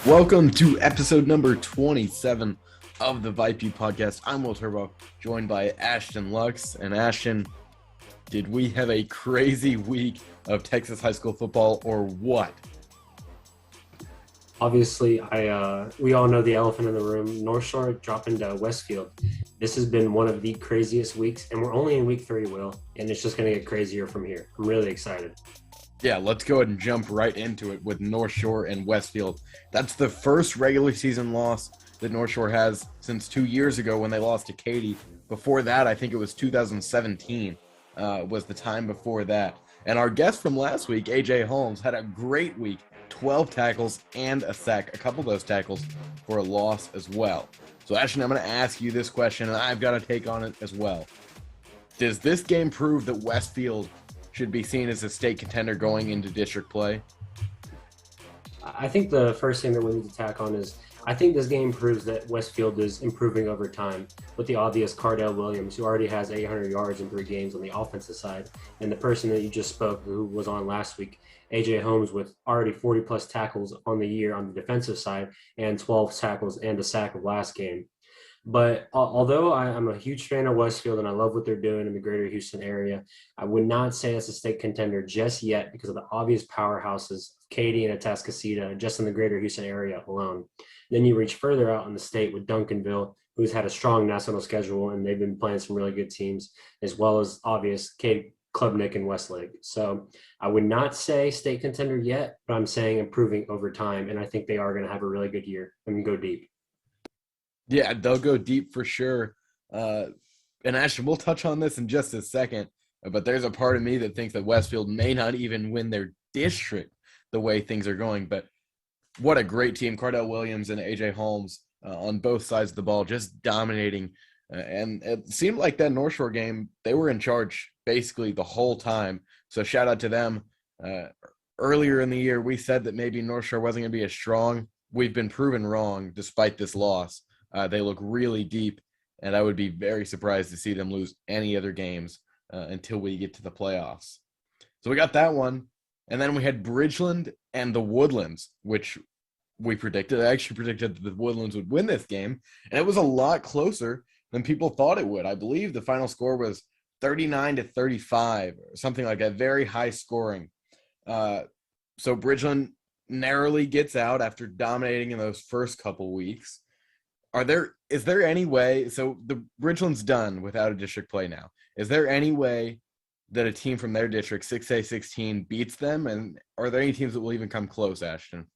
Welcome to episode number 27 of the VYPEU podcast. I'm Will Turboff, joined by Ashton Lux. And Ashton, did we have a crazy week of Texas high school football or what? Obviously, we all know the elephant in the room. North Shore dropping to Westfield. This has been one of the craziest weeks, and we're only in week 3, Will, and it's just going to get crazier from here. I'm really excited. Yeah, let's go ahead and jump right into it with North Shore and Westfield. That's the first regular season loss that North Shore has since 2 years ago when they lost to Katy. Before that, I think it was 2017 was the time before that. And our guest from last week, AJ Holmes, had a great week. 12 tackles and a sack, a couple of those tackles for a loss as well. So, Ashton, I'm going to ask you this question, and I've got a take on it as well. Does this game prove that Westfield should be seen as a state contender going into district play? I think the first thing that we need to tack on is I think this game proves that Westfield is improving over time with the obvious Cardell Williams, who already has 800 yards in 3 games on the offensive side, and the person that you just spoke, who was on last week, AJ Holmes, with already 40-plus tackles on the year on the defensive side and 12 tackles and a sack of last game. But although I'm a huge fan of Westfield and I love what they're doing in the greater Houston area, I would not say it's a state contender just yet because of the obvious powerhouses of Katy and Atascocita just in the greater Houston area alone. Then you reach further out in the state with Duncanville, who's had a strong national schedule, and they've been playing some really good teams, as well as obvious Katy, Klubnik, and Westlake. So I would not say state contender yet, but I'm saying improving over time, and I think they are going to have a really good year and go deep. Yeah, they'll go deep for sure. And Ashton, we'll touch on this in just a second, but there's a part of me that thinks that Westfield may not even win their district the way things are going. But what a great team. Cardell Williams and AJ Holmes on both sides of the ball, just dominating. And it seemed like that North Shore game, they were in charge basically the whole time. So shout out to them. Earlier in the year, we said that maybe North Shore wasn't going to be as strong. We've been proven wrong despite this loss. They look really deep, and I would be very surprised to see them lose any other games until we get to the playoffs. So we got that one, and then we had Bridgeland and the Woodlands, which we predicted. I actually predicted that the Woodlands would win this game, and it was a lot closer than people thought it would. I believe the final score was 39-35 or something like that, very high scoring. So Bridgeland narrowly gets out after dominating in those first couple weeks. Is there any way, so the Bridgeland's done without a district play now. Is there any way that a team from their district, 6A16, beats them? And are there any teams that will even come close, Ashton?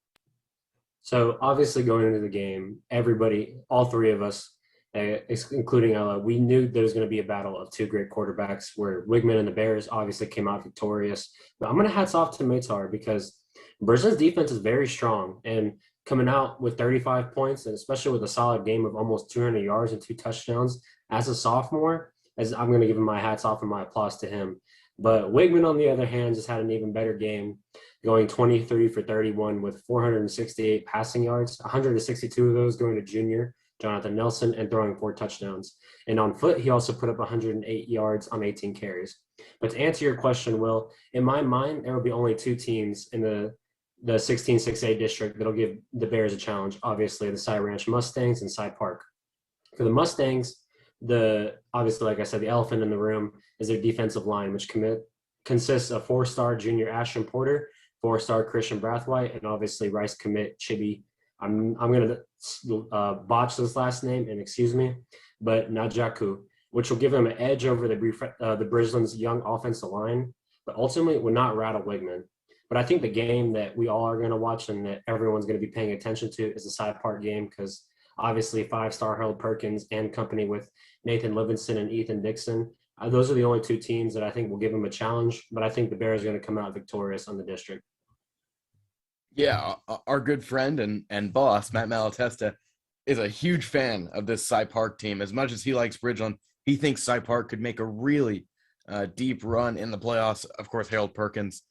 So obviously going into the game, everybody, all 3 of us, including Ella, we knew there was going to be a battle of 2 great quarterbacks where Wigman and the Bears obviously came out victorious. But I'm going to hats off to Matar because Bridgeland's defense is very strong, and coming out with 35 points, and especially with a solid game of almost 200 yards and 2 touchdowns as a sophomore, as I'm going to give him my hats off and my applause to him. But Wigman, on the other hand, just had an even better game, going 23 for 31 with 468 passing yards, 162 of those going to junior Jonathan Nelson, and throwing 4 touchdowns. And on foot, he also put up 108 yards on 18 carries. But to answer your question, Will, in my mind, there will be only 2 teams in the 16-6A district that'll give the Bears a challenge. Obviously, the Cy Ranch Mustangs and Cy Park. For the Mustangs, obviously, like I said, the elephant in the room is their defensive line, which consists of 4-star junior Ashton Porter, 4-star Christian Brathwaite, and obviously Rice commit Chibi. I'm going to botch this last name, and excuse me, but Najaku, which will give them an edge over the Bridgeland's young offensive line, but ultimately it would not rattle Wigman. But I think the game that we all are going to watch and that everyone's going to be paying attention to is the Cy Park game because obviously 5-star Harold Perkins and company with Nathan Livingston and Ethan Dixon. Those are the only 2 teams that I think will give them a challenge, but I think the Bears are going to come out victorious on the district. Yeah, our good friend and boss, Matt Malatesta, is a huge fan of this Cy Park team. As much as he likes Bridgeland, he thinks Cy Park could make a really deep run in the playoffs. Of course, Harold Perkins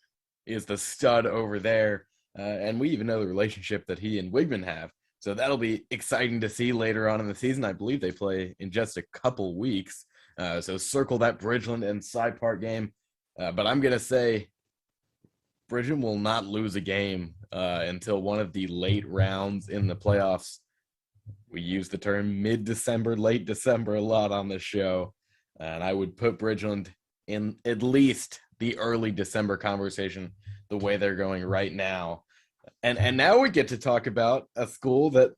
is the stud over there. And we even know the relationship that he and Wigman have. So that'll be exciting to see later on in the season. I believe they play in just a couple weeks. So circle that Bridgeland and Cy Park game. But I'm going to say Bridgeton will not lose a game until one of the late rounds in the playoffs. We use the term mid-December, late December a lot on this show. And I would put Bridgeland in at least the early December conversation the way they're going right now. And now we get to talk about a school that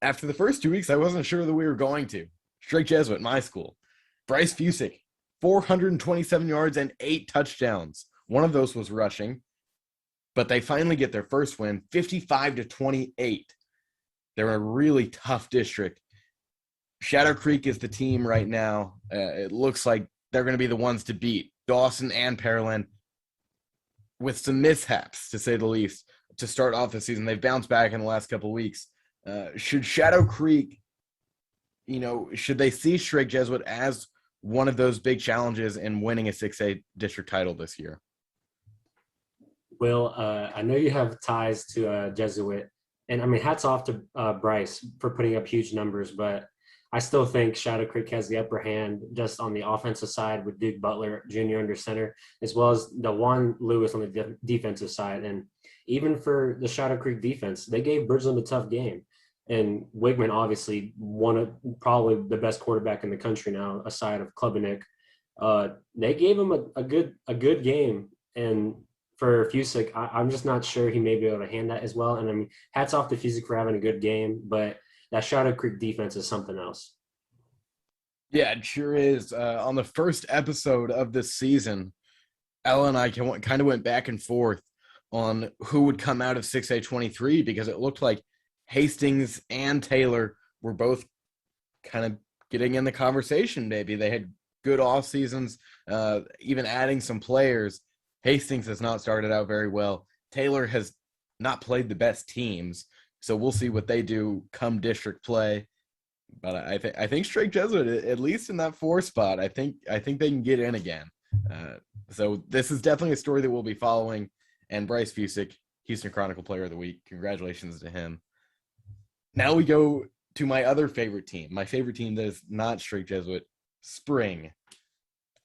after the first 2 weeks, I wasn't sure that we were going to. Strake Jesuit, my school. Bryce Fusick, 427 yards and 8 touchdowns. One of those was rushing, but they finally get their first win, 55-28. They're in a really tough district. Shadow Creek is the team right now. It looks like they're going to be the ones to beat. Dawson and Pearland, with some mishaps, to say the least, to start off the season. They've bounced back in the last couple of weeks. Should Shadow Creek, should they see Strake Jesuit as one of those big challenges in winning a 6A district title this year? Will, I know you have ties to Jesuit, and I mean, hats off to Bryce for putting up huge numbers, but I still think Shadow Creek has the upper hand just on the offensive side with Duke Butler Jr. under center, as well as DeJuan Lewis on the defensive side. And even for the Shadow Creek defense, they gave Bridgeland a tough game. And Wigman, obviously, one of probably the best quarterback in the country now, aside of Klubenik. They gave him a good game. And for Fusick, I'm just not sure he may be able to hand that as well. And I mean, hats off to Fusick for having a good game, but that Shadow Creek defense is something else. Yeah, it sure is. On the first episode of this season, Ella and I kind of went back and forth on who would come out of 6A 23 because it looked like Hastings and Taylor were both kind of getting in the conversation. Maybe they had good off seasons, even adding some players. Hastings has not started out very well. Taylor has not played the best teams, so we'll see what they do come district play. But I think Strake Jesuit, at least in that 4 spot, I think they can get in again. So this is definitely a story that we'll be following. And Bryce Fusick, Houston Chronicle Player of the Week, congratulations to him. Now we go to my other favorite team, my favorite team that is not Strake Jesuit, Spring.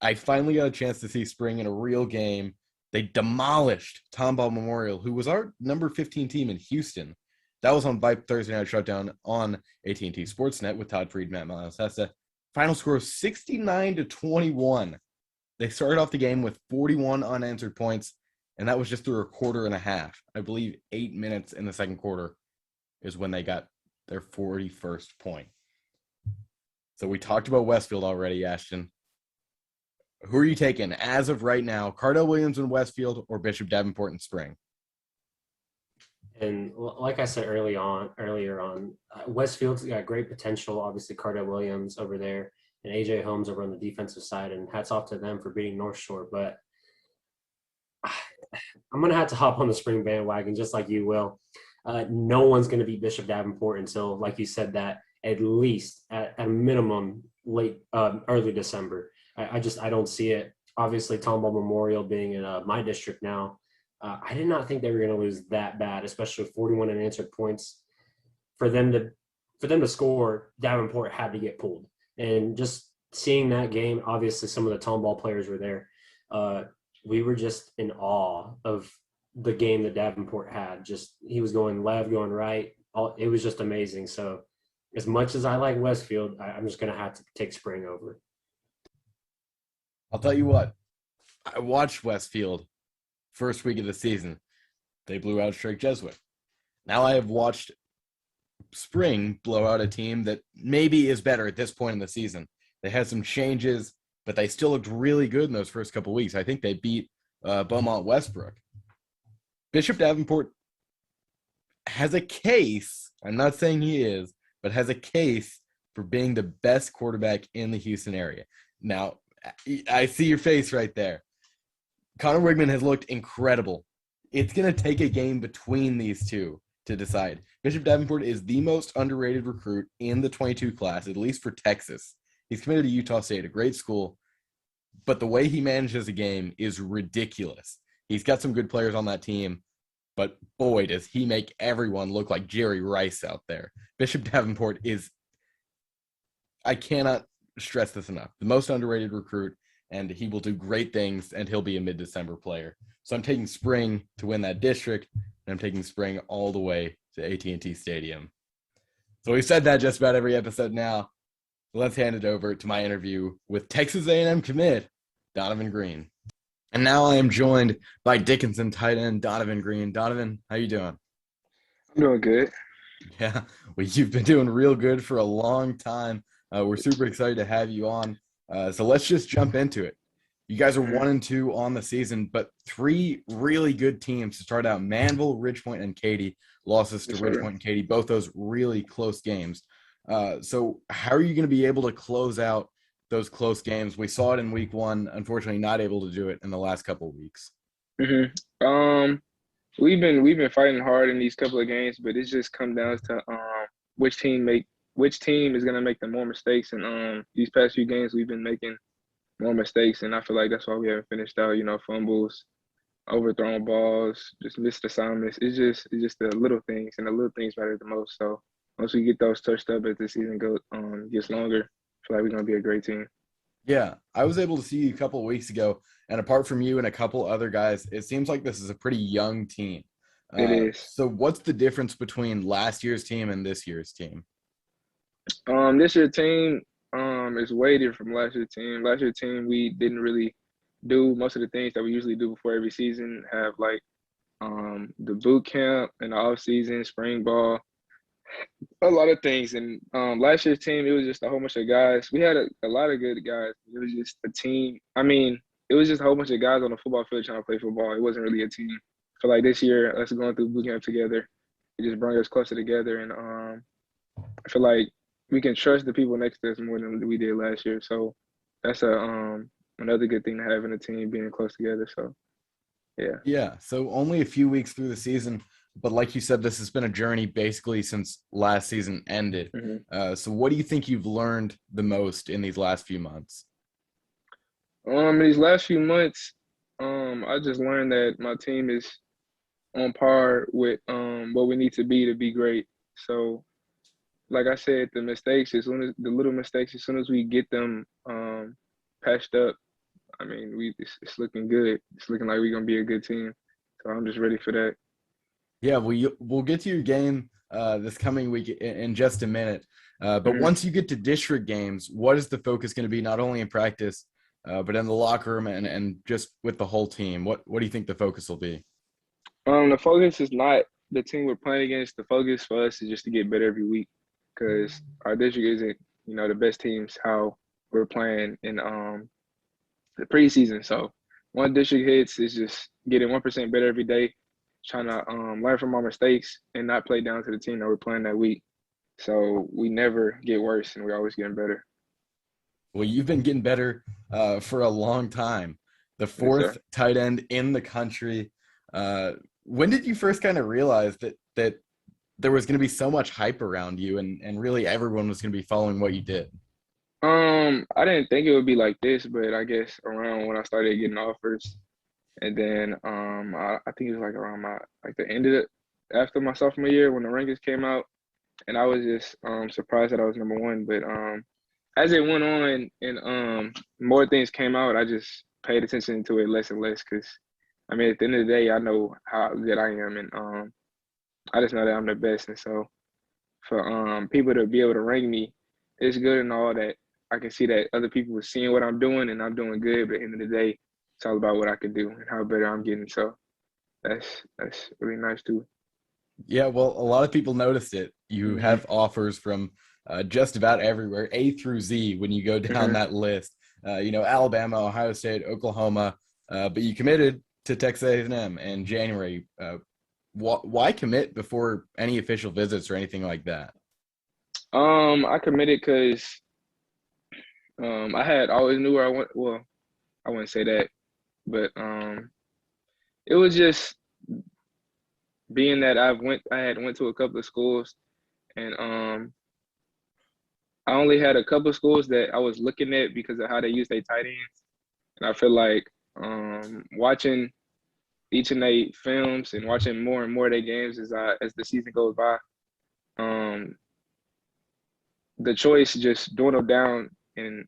I finally got a chance to see Spring in a real game. They demolished Tomball Memorial, who was our number 15 team in Houston. That was on VYPE Thursday Night Shutdown on AT&T Sportsnet with Todd Freed, Matt Malasessa. Final score 69-21. They started off the game with 41 unanswered points, and that was just through a quarter and a half. I believe 8 minutes in the second quarter is when they got their 41st point. So we talked about Westfield already, Ashton. Who are you taking as of right now, Cardell Williams in Westfield or Bishop Davenport in Spring? And like I said earlier on, Westfield's got great potential. Obviously, Cardell Williams over there and AJ Holmes over on the defensive side, and hats off to them for beating North Shore. But I'm going to have to hop on the Spring bandwagon just like you will. No one's going to beat Bishop Davenport until, like you said, that at least at a minimum early December. I don't see it. Obviously, Tomball Memorial being in my district now, I did not think they were going to lose that bad, especially with 41 unanswered points. For them to score, Davenport had to get pulled. And just seeing that game, obviously some of the Tomball players were there. We were just in awe of the game that Davenport had. Just he was going left, going right. It was just amazing. So as much as I like Westfield, I'm just going to have to take Spring over. I'll tell you what. I watched Westfield first week of the season. They blew out Strake Jesuit. Now I have watched Spring blow out a team that maybe is better at this point in the season. They had some changes, but they still looked really good in those first couple weeks. I think they beat Beaumont Westbrook. Bishop Davenport has a case, I'm not saying he is, but has a case for being the best quarterback in the Houston area. Now, I see your face right there. Connor Wigman has looked incredible. It's going to take a game between these two to decide. Bishop Davenport is the most underrated recruit in the 22 class, at least for Texas. He's committed to Utah State, a great school, but the way he manages a game is ridiculous. He's got some good players on that team, but boy, does he make everyone look like Jerry Rice out there. Bishop Davenport is, I cannot stress this enough, the most underrated recruit, and he will do great things, and he'll be a mid-December player. So I'm taking spring to win that district, and I'm taking spring all the way to AT&T Stadium. So we've said that just about every episode now. Let's hand it over to my interview with Texas A&M commit Donovan Green. And now I am joined by Dickinson tight end Donovan Green. Donovan, how you doing? I'm doing good. Yeah, well, you've been doing real good for a long time. We're super excited to have you on. So let's just jump into it. You guys are 1-2 on the season, but three really good teams to start out: Manville, Ridgepoint, and Katy. Losses to Ridgepoint and Katy, both those really close games. So how are you going to be able to close out those close games? We saw it in week one, unfortunately not able to do it in the last couple of weeks. We've been fighting hard in these couple of games, but it just comes down to which team is gonna make the more mistakes. And these past few games we've been making more mistakes, and I feel like that's why we haven't finished out. Fumbles, overthrown balls, just missed assignments. It's just the little things, and the little things matter the most. So once we get those touched up as the season gets longer, I feel like we're gonna be a great team. Yeah, I was able to see you a couple of weeks ago, and apart from you and a couple other guys, it seems like this is a pretty young team. It is. So what's the difference between last year's team and this year's team? This year's team is way different from last year's team. Last year's team, we didn't really do most of the things that we usually do before every season. Have like the boot camp and the off season, spring ball, a lot of things. And last year's team, it was just a whole bunch of guys. We had a lot of good guys. It was just a team. I mean, it was just a whole bunch of guys on the football field trying to play football. It wasn't really a team. I feel like this year, us going through boot camp together, it just brought us closer together. And I feel like we can trust the people next to us more than we did last year. So that's another good thing to have in a team, being close together. So yeah. Yeah, so only a few weeks through the season, but like you said, this has been a journey basically since last season ended. So what do you think you've learned the most in these last few months? In these last few months, I just learned that my team is on par with what we need to be great. So like I said, the little mistakes, as soon as we get them patched up, I mean, it's looking good. It's looking like we're gonna be a good team. So I'm just ready for that. Yeah, we'll get to your game this coming week in just a minute. But once you get to district games, what is the focus going to be, not only in practice, but in the locker room and just with the whole team? What do you think the focus will be? The focus is not the team we're playing against. The focus for us is just to get better every week, because our district isn't, the best teams how we're playing in the preseason. So one district hits is just getting 1% better every day, trying to learn from our mistakes and not play down to the team that we're playing that week. So we never get worse, and we're always getting better. Well, you've been getting better for a long time. The fourth tight end in the country. When did you first kind of realize that there was going to be so much hype around you and really everyone was going to be following what you did? I didn't think it would be like this, but I guess around when I started getting offers, and then I think it was like around the end of after my sophomore year when the rankings came out, and I was just surprised that I was number one. But as it went on and more things came out, I just paid attention to it less and less, because I mean, at the end of the day, I know how good I am, and I just know that I'm the best. And so for people to be able to rank me, it's good and all that. I can see that other people were seeing what I'm doing, and I'm doing good. But at the end of the day, it's all about what I can do and how better I'm getting. So that's really nice too. Yeah, well, a lot of people noticed it. You have offers from just about everywhere, A through Z, when you go down that list. Alabama, Ohio State, Oklahoma, but you committed to Texas A&M in January. Why commit before any official visits or anything like that? I committed because I had always knew where I went. Well, I wouldn't say that, but it was just being that I had went to a couple of schools, and I only had a couple of schools that I was looking at because of how they use their tight ends, and I feel like watching each and their films and watching more and more of their games as the season goes by, the choice just dwindled down and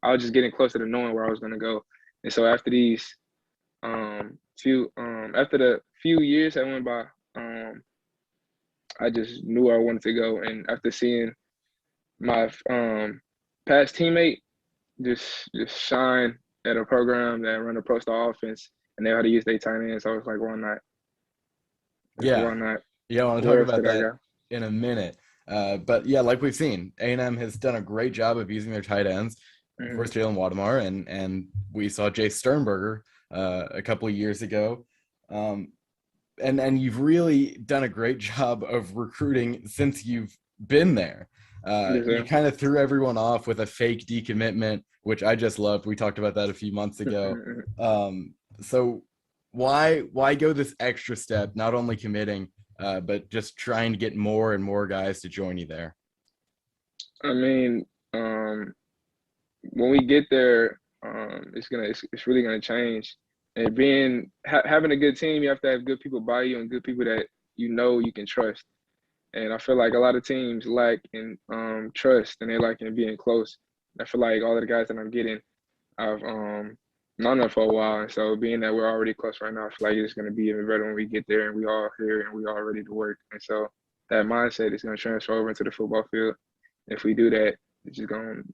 I was just getting closer to knowing where I was gonna go. And so after these after the few years that went by, I just knew where I wanted to go. And after seeing my past teammate just shine at a program that run a pro style offense and know how to use their tight ends, so I was like, why not? Yeah. Why not? Yeah, I want to Where talk else about could I that go? in a minute. But yeah, like we've seen, A&M has done a great job of using their tight ends. Of Mhm. course, Jalen Wademar, and we saw Jay Sternberger a couple of years ago. And you've really done a great job of recruiting since you've been there. Yes, You sir. kind of threw everyone off with a fake decommitment, which I just loved. We talked about that a few months ago. So why go this extra step, not only committing, but just trying to get more and more guys to join you there? I mean, when we get there, it's really gonna change. And having a good team, you have to have good people by you and good people that you can trust. And I feel like a lot of teams lack in trust, and they lack in being close. I feel like all of the guys that I'm getting, I've known them for a while, and so being that we're already close right now, I feel like it's going to be even better when we get there and we all here and we all ready to work. And so that mindset is going to transfer over into the football field. If we do that,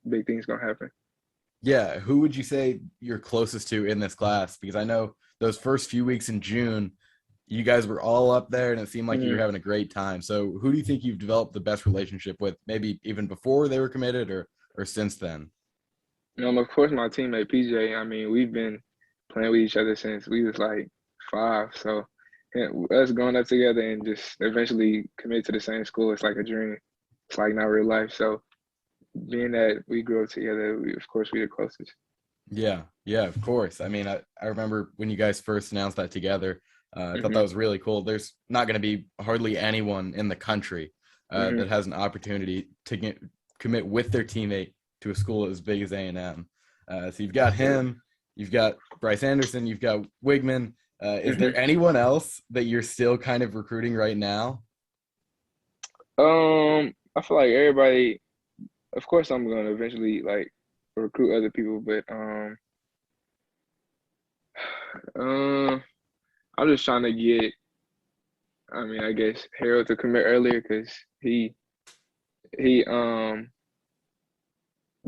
big things gonna happen. Yeah, who would you say you're closest to in this class? Because I know those first few weeks in June, you guys were all up there and it seemed like you were Mm-hmm. having a great time. So who do you think you've developed the best relationship with, maybe even before they were committed or since then? Of course, my teammate PJ. I mean, we've been playing with each other since we was like 5. So yeah, us growing up together and just eventually commit to the same school, it's like a dream. It's like not real life. So being that we grew up together, of course, we the closest. Yeah, yeah, of course. I mean, I remember when you guys first announced that together. I thought that Hmm. was really cool. There's not going to be hardly anyone in the country that Hmm. has an opportunity to commit with their teammate to a school as big as A&M. So you've got him, you've got Bryce Anderson, you've got Wigman. Is Hmm. there anyone else that you're still kind of recruiting right now? I feel like everybody. Of course, I'm gonna eventually like recruit other people, but um, I'm just trying to get. I mean, I guess Harold to commit earlier because he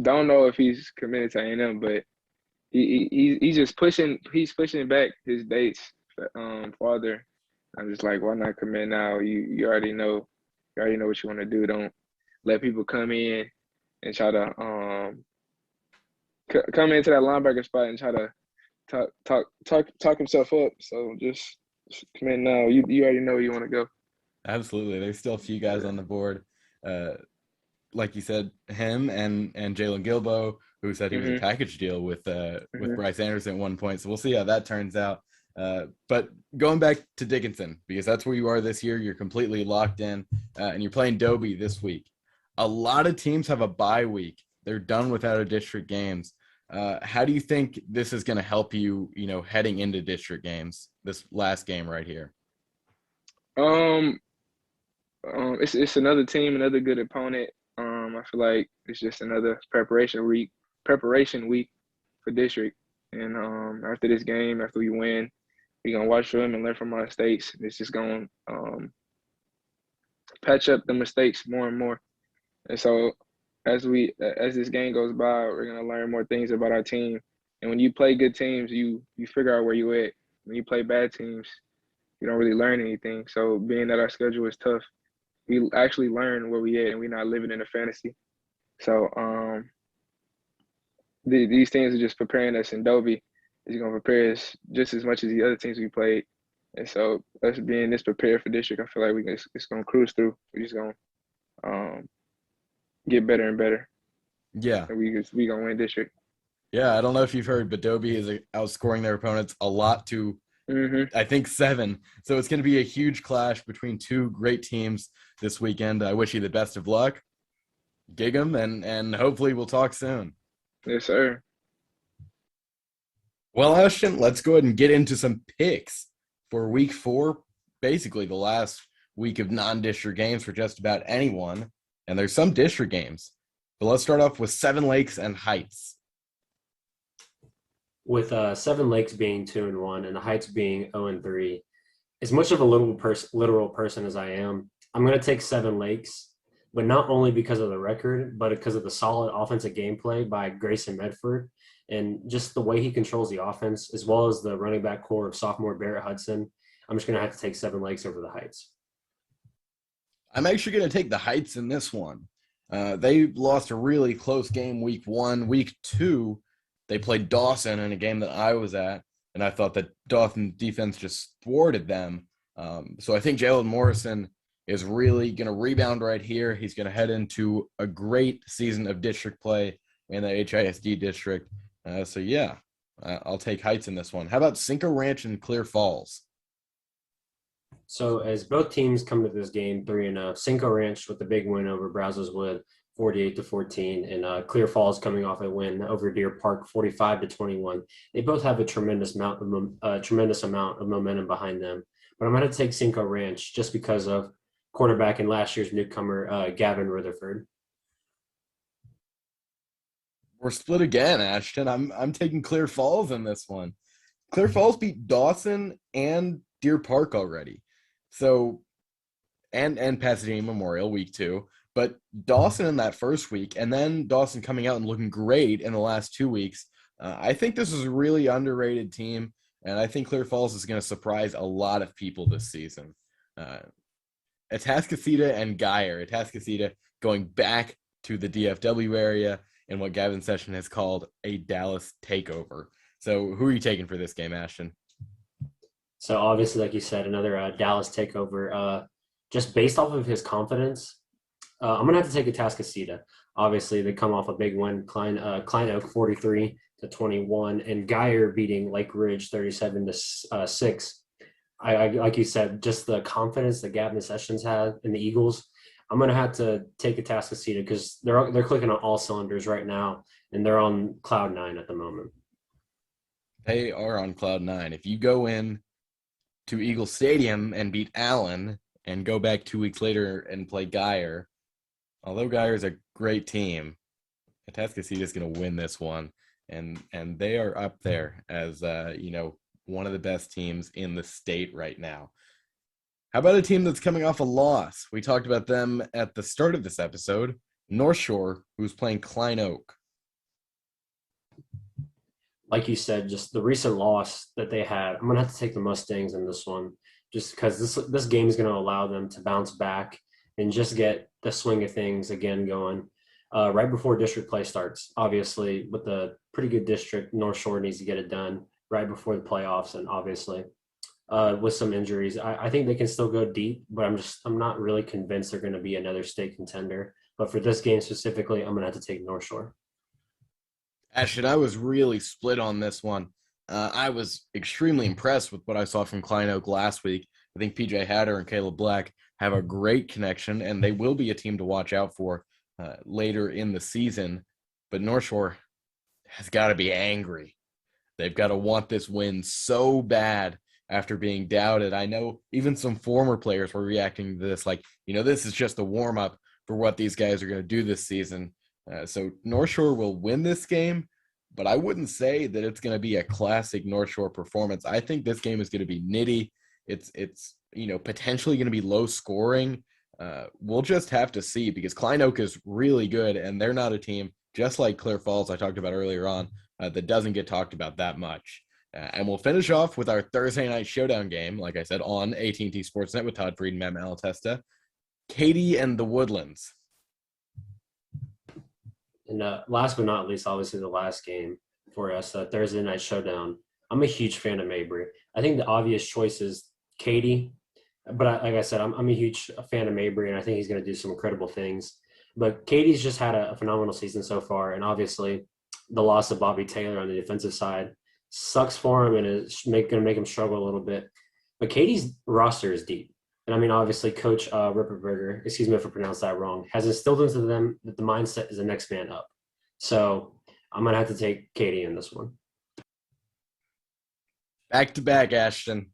don't know if he's committed to A&M, but he's just pushing. He's pushing back his dates farther. I'm just like, why not commit now? You already know. You already know what you want to do. Don't let people come in and try to come into that linebacker spot and try to talk himself up. So just commit now. You already know where you want to go. Absolutely. There's still a few guys on the board. Uh, like you said, him and Jalen Gilbo, who said he was a Hmm. package deal with Hmm. Bryce Anderson at one point. So we'll see how that turns out. But going back to Dickinson, because that's where you are this year, you're completely locked in, and you're playing Dobie this week. A lot of teams have a bye week; they're done without a district games. How do you think this is going to help you? Heading into district games, this last game right here. Um, it's another team, another good opponent. I feel like it's just another preparation week for district. And after this game, after we win, we're gonna watch film and learn from our mistakes. It's just gonna patch up the mistakes more and more. And so as this game goes by, we're gonna learn more things about our team. And when you play good teams, you figure out where you at. When you play bad teams, you don't really learn anything. So being that our schedule is tough, we actually learn where we at, and we're not living in a fantasy. So these teams are just preparing us, and Dobie is gonna prepare us just as much as the other teams we played. And so us being this prepared for district, I feel like it's gonna cruise through. We're just gonna um, get better and better, Yeah, and we gonna win district. yeah. I don't know if you've heard, but Dobie is outscoring their opponents a lot to Hmm. I think 7. So it's going to be a huge clash between two great teams this weekend. I wish you the best of luck. Gig 'em, and hopefully we'll talk soon. Yes, sir. Well, Ashton, let's go ahead and get into some picks for week 4, basically the last week of non-district games for just about anyone. And there's some district games. But let's start off with Seven Lakes and Heights. With Seven Lakes being 2-1 and the Heights being 0-3, as much of a literal person as I am, I'm going to take Seven Lakes, but not only because of the record, but because of the solid offensive gameplay by Grayson Medford and just the way he controls the offense, as well as the running back core of sophomore Barrett Hudson. I'm just going to have to take Seven Lakes over the Heights. I'm actually going to take the Heights in this one. They lost a really close game week 1. Week 2, they played Dawson in a game that I was at, and I thought that Dawson's defense just thwarted them. So I think Jalen Morrison is really going to rebound right here. He's going to head into a great season of district play in the HISD district. So yeah, I'll take Heights in this one. How about Cinco Ranch and Clear Falls? So as both teams come to this game 3-0, Cinco Ranch with the big win over Brazos Wood, 48-14, and Clear Falls coming off a win over Deer Park, 45-21. They both have a tremendous amount of momentum behind them. But I'm going to take Cinco Ranch just because of quarterback and last year's newcomer Gavin Rutherford. We're split again, Ashton. I'm taking Clear Falls in this one. Clear Falls beat Dawson and Deer Park already. So, and Pasadena Memorial week 2, but Dawson in that first week, and then Dawson coming out and looking great in the last 2 weeks. I think this is a really underrated team, and I think Clear Falls is going to surprise a lot of people this season. Atascocita and Geyer. Atascocita going back to the DFW area in what Gavin Session has called a Dallas takeover. So who are you taking for this game, Ashton? So obviously, like you said, another Dallas takeover. Just based off of his confidence, I'm gonna have to take Atascocita. Obviously, they come off a big win, Klein Oak 43-21, and Geyer beating Lake Ridge 37-6. I like you said, just the confidence that Gavin Sessions had in the Eagles. I'm gonna have to take Atascocita because they're clicking on all cylinders right now, and they're on cloud 9 at the moment. They are on cloud 9. If you go in to Eagle Stadium and beat Allen and go back 2 weeks later and play Geyer, although Geyer is a great team, Atascocita is going to win this one, and they are up there as one of the best teams in the state right now. How about a team that's coming off a loss? We talked about them at the start of this episode, North Shore, who's playing Klein Oak. Like you said, just the recent loss that they had, I'm going to have to take the Mustangs in this one just because this game is going to allow them to bounce back and just get the swing of things again going right before district play starts. Obviously, with the pretty good district, North Shore needs to get it done right before the playoffs, and obviously with some injuries, I think they can still go deep, but I'm not really convinced they're going to be another state contender. But for this game specifically, I'm going to have to take North Shore. Ashton, I was really split on this one. I was extremely impressed with what I saw from Klein Oak last week. I think PJ Hatter and Caleb Black have a great connection, and they will be a team to watch out for later in the season. But North Shore has got to be angry. They've got to want this win so bad after being doubted. I know even some former players were reacting to this like, this is just a warm-up for what these guys are going to do this season. So North Shore will win this game, but I wouldn't say that it's going to be a classic North Shore performance. I think this game is going to be nitty. It's potentially going to be low scoring. We'll just have to see because Klein Oak is really good, and they're not a team, just like Clear Falls I talked about earlier on, that doesn't get talked about that much. And we'll finish off with our Thursday night showdown game, like I said, on AT&T Sportsnet with Todd Fried and Matt Malatesta. Katy and the Woodlands. And last but not least, obviously the last game for us, Thursday night showdown. I'm a huge fan of Mabry. I think the obvious choice is Katy, but like I said, I'm a huge fan of Mabry, and I think he's going to do some incredible things. But Katy's just had a phenomenal season so far, and obviously the loss of Bobby Taylor on the defensive side sucks for him and is going to make him struggle a little bit. But Katy's roster is deep. And I mean, obviously, Coach Ripperberger, excuse me if I pronounced that wrong, has instilled into them that the mindset is the next man up. So I'm going to have to take Katy in this one. Back to back, Ashton.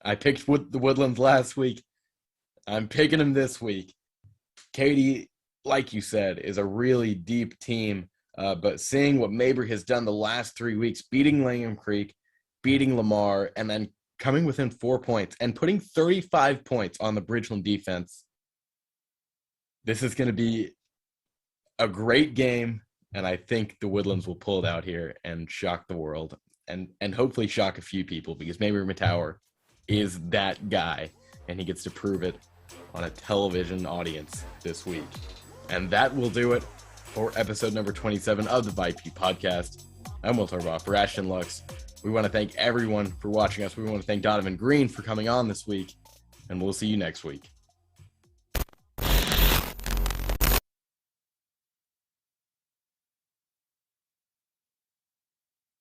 I picked the Woodlands last week. I'm picking him this week. Katy like you said, is a really deep team. But seeing what Mabry has done the last 3 weeks, beating Langham Creek, beating Lamar, and then coming within 4 points and putting 35 points on the Bridgeland defense, this is going to be a great game. And I think the Woodlands will pull it out here and shock the world and hopefully shock a few people, because Mabry Mattower is that guy, and he gets to prove it on a television audience this week. And that will do it for episode number 27 of the VYPE podcast. I'm Will Turboff for Ashton Lux. We want to thank everyone for watching us. We want to thank Donovan Green for coming on this week, and we'll see you next week.